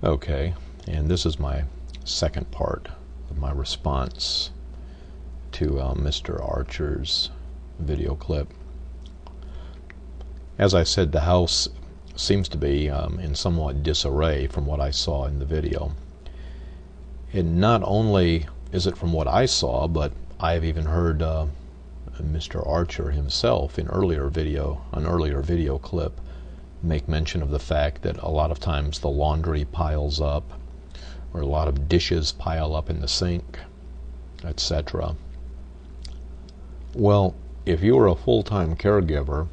Okay, and this is my second part of my response to Mr. Archer's video clip. As I said, the house seems to be in somewhat disarray from what I saw in the video. And not only is it from what I saw, but I have even heard Mr. Archer himself in an earlier video clip make mention of the fact that a lot of times the laundry piles up, or a lot of dishes pile up in the sink, etc. Well, if you are a full-time caregiver,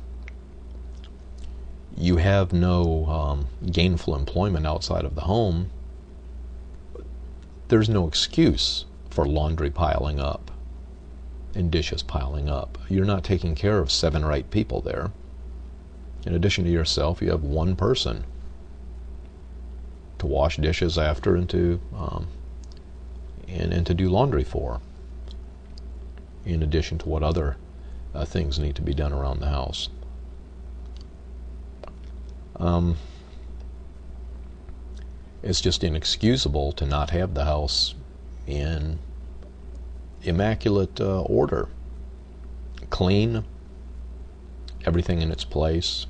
you have no gainful employment outside of the home, there's no excuse for laundry piling up and dishes piling up. You're not taking care of 7 or 8 people there. In addition to yourself, you have one person to wash dishes after and to do laundry for, in addition to what other things need to be done around the house. It's just inexcusable to not have the house in immaculate order, clean, everything in its place.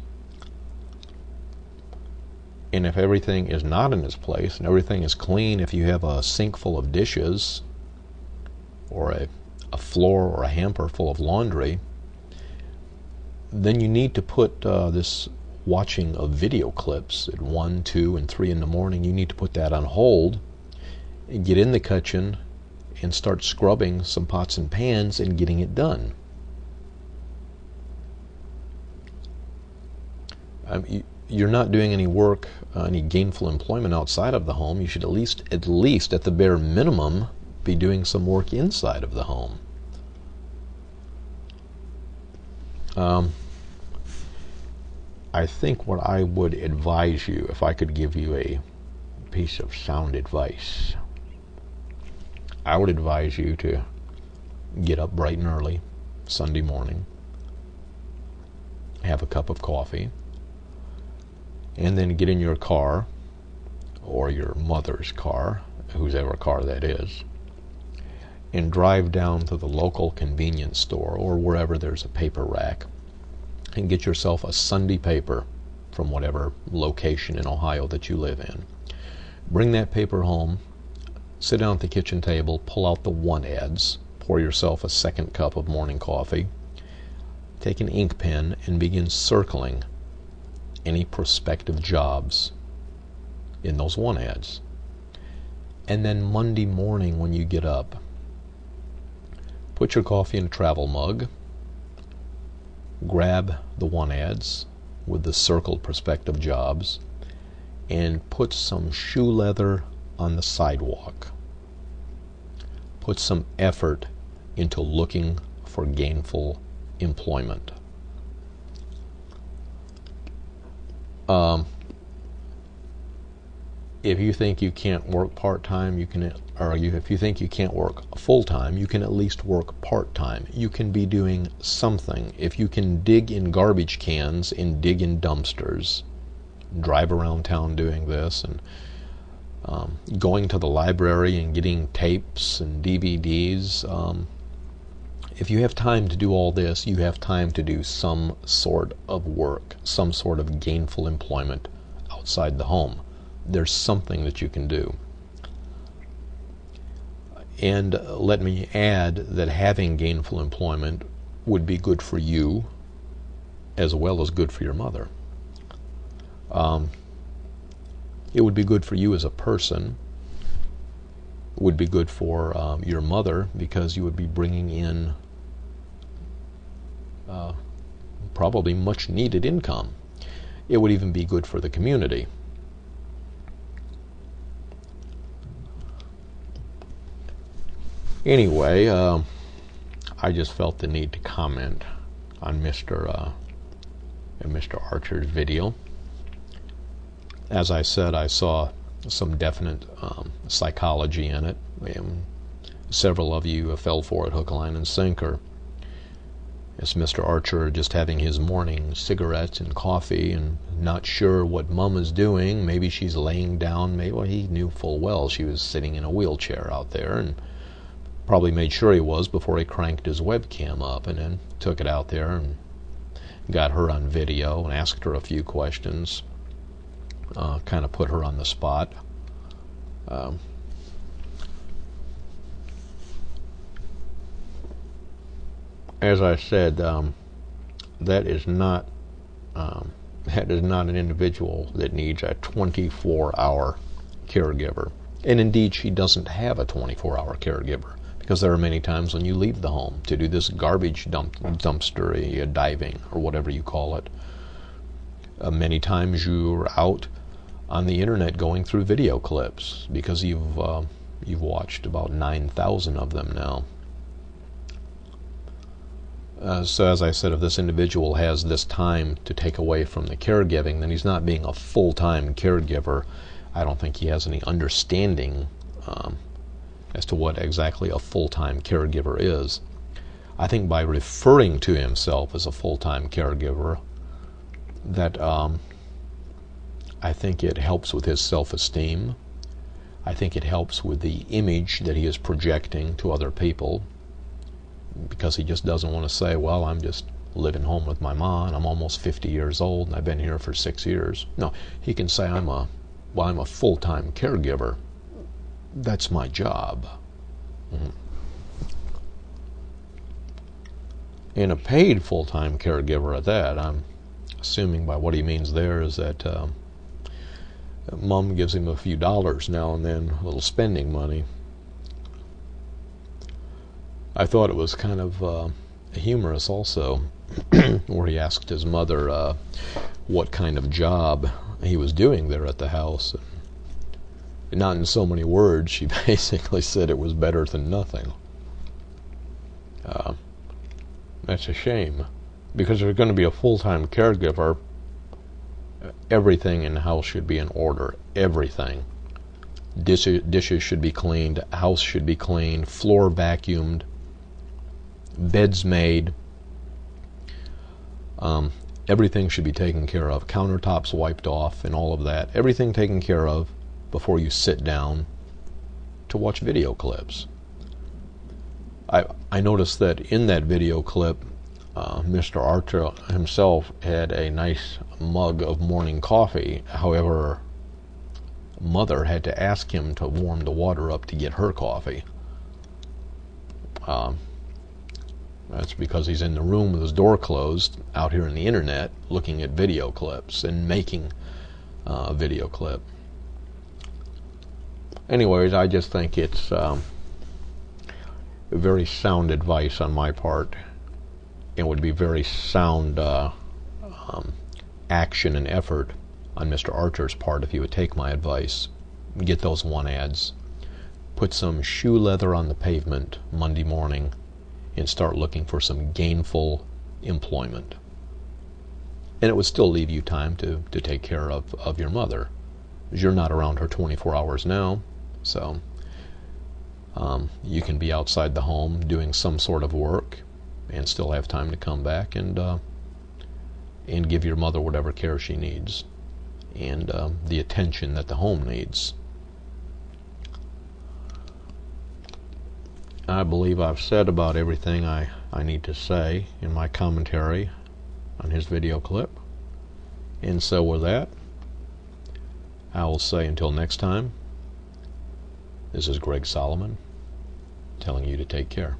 And if everything is not in its place and everything is clean, if you have a sink full of dishes or a floor or a hamper full of laundry, then you need to put this watching of video clips at 1, 2, and 3 in the morning. You need to put that on hold and get in the kitchen and start scrubbing some pots and pans and getting it done. You're not doing any work, any gainful employment outside of the home. You should at least at the bare minimum be doing some work inside of the home. I think what I would advise you, if I could give you a piece of sound advice, I would advise you to get up bright and early Sunday morning, have a cup of coffee, and then get in your car, or your mother's car, whosever car that is, and drive down to the local convenience store or wherever there's a paper rack, and get yourself a Sunday paper from whatever location in Ohio that you live in. Bring that paper home, sit down at the kitchen table, pull out the one ads, pour yourself a second cup of morning coffee, take an ink pen and begin circling any prospective jobs in those one ads. And then Monday morning when you get up, put your coffee in a travel mug, grab the one ads with the circled prospective jobs, and put some shoe leather on the sidewalk. Put some effort into looking for gainful employment. If you think you can't work part-time, if you think you can't work full-time, you can at least work part-time. You can be doing something. If you can dig in garbage cans and dig in dumpsters, drive around town doing this, and going to the library and getting tapes and DVDs, if you have time to do all this, you have time to do some sort of work, some sort of gainful employment outside the home. There's something that you can do. And let me add that having gainful employment would be good for you as well as good for your mother. It would be good for you as a person. It would be good for your mother, because you would be bringing in probably much needed income. It would even be good for the community. Anyway, I just felt the need to comment on Mr. Archer's video. As I said, I saw some definite psychology in it. Several of you fell for it hook, line, and sinker. It's Mr. Archer just having his morning cigarettes and coffee and not sure what Mom is doing. Maybe she's laying down. Maybe, well, he knew full well she was sitting in a wheelchair out there, and probably made sure he was before he cranked his webcam up, and then took it out there and got her on video and asked her a few questions. Kind of put her on the spot. As I said, that is not an individual that needs a 24-hour caregiver. And indeed, she doesn't have a 24-hour caregiver, because there are many times when you leave the home to do this garbage dumpster diving, or whatever you call it. Many times you're out on the internet going through video clips, because you've watched about 9,000 of them now. So as I said, if this individual has this time to take away from the caregiving, then he's not being a full-time caregiver. I don't think he has any understanding as to what exactly a full-time caregiver is. I think by referring to himself as a full-time caregiver, that I think it helps with his self-esteem. I think it helps with the image that he is projecting to other people, because he just doesn't want to say, well, I'm just living home with my mom, and I'm almost 50 years old, and I've been here for 6 years. No, he can say, I'm a full-time caregiver. That's my job. And a paid full-time caregiver at that. I'm assuming by what he means there is that Mom gives him a few dollars now and then, a little spending money. I thought it was kind of humorous also, where he asked his mother what kind of job he was doing there at the house. Not in so many words, she basically said it was better than nothing. That's a shame, because if you're going to be a full-time caregiver, everything in the house should be in order. Everything. Dishes should be cleaned, house should be cleaned, floor vacuumed, beds made, everything should be taken care of, countertops wiped off and all of that, everything taken care of before you sit down to watch video clips. I noticed that in that video clip, Mr. Archer himself had a nice mug of morning coffee. However, Mother had to ask him to warm the water up to get her coffee. That's because he's in the room with his door closed, out here on the internet, looking at video clips and making a video clip. Anyways, I just think it's very sound advice on my part. It would be very sound action and effort on Mr. Archer's part if he would take my advice. Get those one ads. Put some shoe leather on the pavement Monday morning and start looking for some gainful employment. And it would still leave you time to take care of your mother. You're not around her 24 hours now, so you can be outside the home doing some sort of work and still have time to come back and give your mother whatever care she needs and the attention that the home needs. I believe I've said about everything I need to say in my commentary on his video clip. And so with that, I will say until next time, this is Greg Solomon telling you to take care.